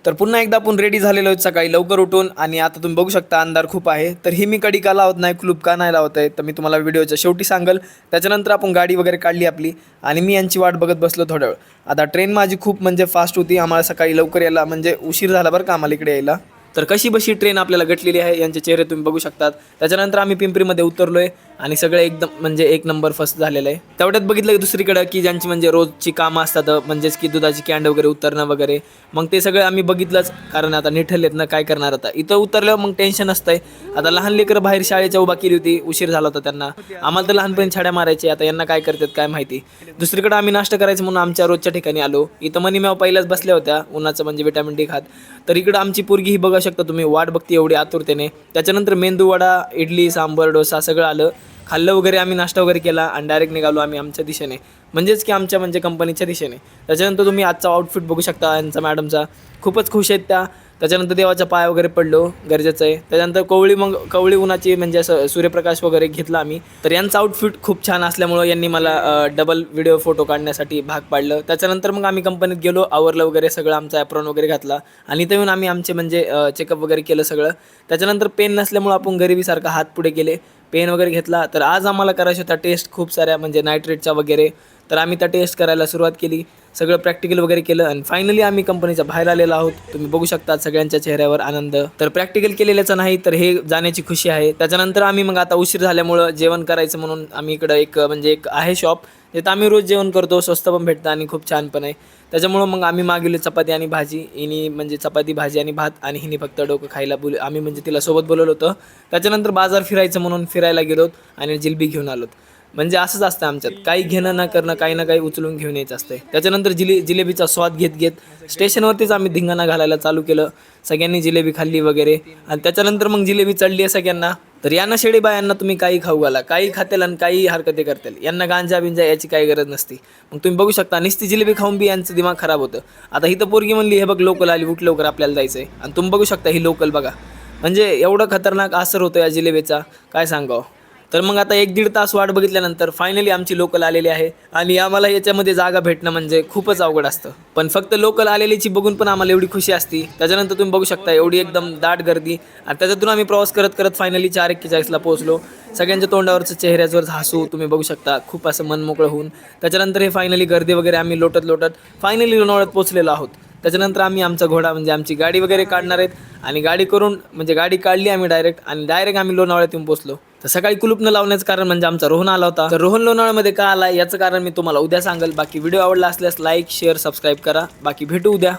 तर पुन्हा एकदा आपण रेडी झालेलो आहोत सकाळी लवकर उठून आणि आता तुम्ही बघू शकता अंधार खूप आहे. तर ही मी कडी का लावत नाही, कुलूप का नाही लावत आहे, तर मी तुम्हाला व्हिडिओच्या शेवटी सांगेल. त्याच्यानंतर आपण गाडी वगैरे काढली आपली आणि मी यांची वाट बघत बसलो थोडा वेळ. आता ट्रेन माझी खूप म्हणजे फास्ट होती, आम्हाला सकाळी लवकर यायला म्हणजे उशीर झाला बरं का आम्हाला इकडे यायला. तर कशी बशी ट्रेन आपल्याला गटलेली आहे, यांचे चेहरे तुम्ही बघू शकतात. त्याच्यानंतर आम्ही पिंपरीमध्ये उतरलोय आणि सगळं एकदम म्हणजे एक नंबर फर्स्ट झालेलं आहे. तेवढ्यात बघितलं दुसरीकडं की ज्यांची म्हणजे रोजची कामं असतात, म्हणजेच की दुधाची कॅन्ड वगैरे उतरणं वगैरे, मग ते सगळं आम्ही बघितलंच. कारण आता निठलेत ना, काय करणार आता इथं उतरल्यावर मग टेन्शन असतंय. आता लहान लेकरं बाहेर शाळेच्या उभा केली होती, उशीर झाला होता त्यांना. आम्हाला तर लहानपणी छाड्या मारायचे, आता यांना काय करतात काय माहिती. दुसरीकडे आम्ही नाश्ता करायचं म्हणून आमच्या रोजच्या ठिकाणी आलो. इथं मनीमेव पहिल्याच बसल्या होत्या उन्हाचं म्हणजे विटॅमिन डी खात. तर इकडं आमची पोरगी ही बघा शकता तुम्ही, वाट बघते एवढी आतुरतेने. त्याच्यानंतर मेंदू वडा, इडली, सांबर, डोसा सगळं आलं. खाल्लं वगैरे, आम्ही नाश्ता वगैरे केला आणि डायरेक्ट निघालो आम्ही आमच्या दिशेने, म्हणजेच की आमच्या म्हणजे कंपनीच्या दिशेने. त्याच्यानंतर तुम्ही आजचा आउटफिट बघू शकता यांचा मॅडमचा, खूपच खुश आहेत त्या. त्याच्यानंतर देवाच्या पाय वगैरे पडलो, गरजेचं आहे. त्याच्यानंतर कवळी उन्हाची म्हणजे असं सूर्यप्रकाश वगैरे घेतला आम्ही. तर यांचं आउटफिट खूप छान असल्यामुळं यांनी मला डबल व्हिडिओ फोटो काढण्यासाठी भाग पाडलं. त्याच्यानंतर मग आम्ही कंपनीत गेलो, आवरलं वगैरे सगळं, आमचा ॲप्रॉन वगैरे घातला आणि इथं येऊन आम्ही आमचे म्हणजे चेकअप वगैरे केलं सगळं. त्याच्यानंतर पेन नसल्यामुळं आपण गरिबीसारखा हात पुढे केले, पेन वगैरे घेतला. तर आज आम्हाला करायच्या होत्या टेस्ट खूप साऱ्या म्हणजे नायट्रेटच्या वगैरे. तर आम्ही त्या टेस्ट करायला सुरुवात केली, सगळं प्रॅक्टिकल वगैरे केलं आणि फायनली आम्ही कंपनीच्या बाहेर आलेलो आहोत. तुम्ही बघू शकता सगळ्यांच्या चेहऱ्यावर आनंद. तर प्रॅक्टिकल केलेल्याचा नाही, तर हे जाण्याची खुशी आहे. त्याच्यानंतर आम्ही मग आता उशीर झाल्यामुळं जेवण करायचं म्हणून आम्ही इकडं एक आहे शॉप, तिथं आम्ही रोज जेवण करतो, स्वस्त पण भेटतं आणि खूप छान पण आहे. त्याच्यामुळं मग आम्ही मागवली चपाती आणि भाजी. हिनी म्हणजे चपाती भाजी आणि भात आणि हिनी फक्त डोकं खायला आम्ही म्हणजे तिला सोबत बोलवलं होतं. त्याच्यानंतर बाजार फिरायचं म्हणून फिरायला गेलोत आणि जिलबी घेऊन आलोत. म्हणजे असंच असतं आमच्यात, काही घेणं न करणं, काही ना काही उचलून घेऊन यायचं असतं. त्याच्यानंतर जिलेबीचा स्वाद घेत घेत स्टेशनवरतीच आम्ही धिंगाणा घालायला चालू केलं. सगळ्यांनी जिलेबी खाल्ली वगैरे आणि त्याच्यानंतर मग जिलेबी चढली आहे सगळ्यांना. तर यांना शेडी बायांना तुम्ही काही खाऊ घाला, काही खातेल आणि काही हरकती करतील, यांना गांजा बिंजा याची काही गरज नसती. मग तुम्ही बघू शकता नुसती जिलेबी खाऊन बी यांचं दिमाग खराब होतं. आता ही तर पोरगी म्हणली हे बघ लोकल आली, उठ लवकर आपल्याला जायचं आहे. आणि तुम्ही बघू शकता ही लोकल बघा, म्हणजे एवढं खतरनाक असर होतं या जिलेबीचा, काय सांगावं. तर मग आता 1-1.5 तास वाट बघितल्यानंतर फायनली आमची लोकल आलेली आहे आणि आम्हाला याच्यामध्ये जागा भेटणं म्हणजे खूपच अवघड असतं. पण फक्त लोकल आलेलीची बघून पण आम्हाला एवढी खुशी असती. त्याच्यानंतर तुम्ही बघू शकता एवढी एकदम दाट गर्दी आणि त्याच्यातून आम्ही प्रवास करत करत फायनली 4:41ला पोहोचलो. सगळ्यांच्या तोंडावरचं चेहऱ्यावर हसू तुम्ही बघू शकता, खूप असं मन मोकळं होऊन. त्याच्यानंतर हे फायनली गर्दी वगैरे आम्ही लोटत फायनली लोणावळ्यात पोहोचलेलो आहोत. त्याच्यानंतर आम्ही आमचा घोडा म्हणजे आमची गाडी वगैरे काढणार आहेत आणि गाडी करून म्हणजे गाडी काढली आम्ही डायरेक्ट आम्ही लोणावळ्यात येऊन पोहोचलो. तर सकाळी कुलूप न लावण्याचं कारण म्हणजे आमचा रोहन आला होता. तर रोहन लोणावळ्यामध्ये का आला याचं कारण मी तुम्हाला उद्या सांगेल. बाकी व्हिडिओ आवडला असल्यास लाईक शेअर सबस्क्राईब करा. बाकी भेटू उद्या.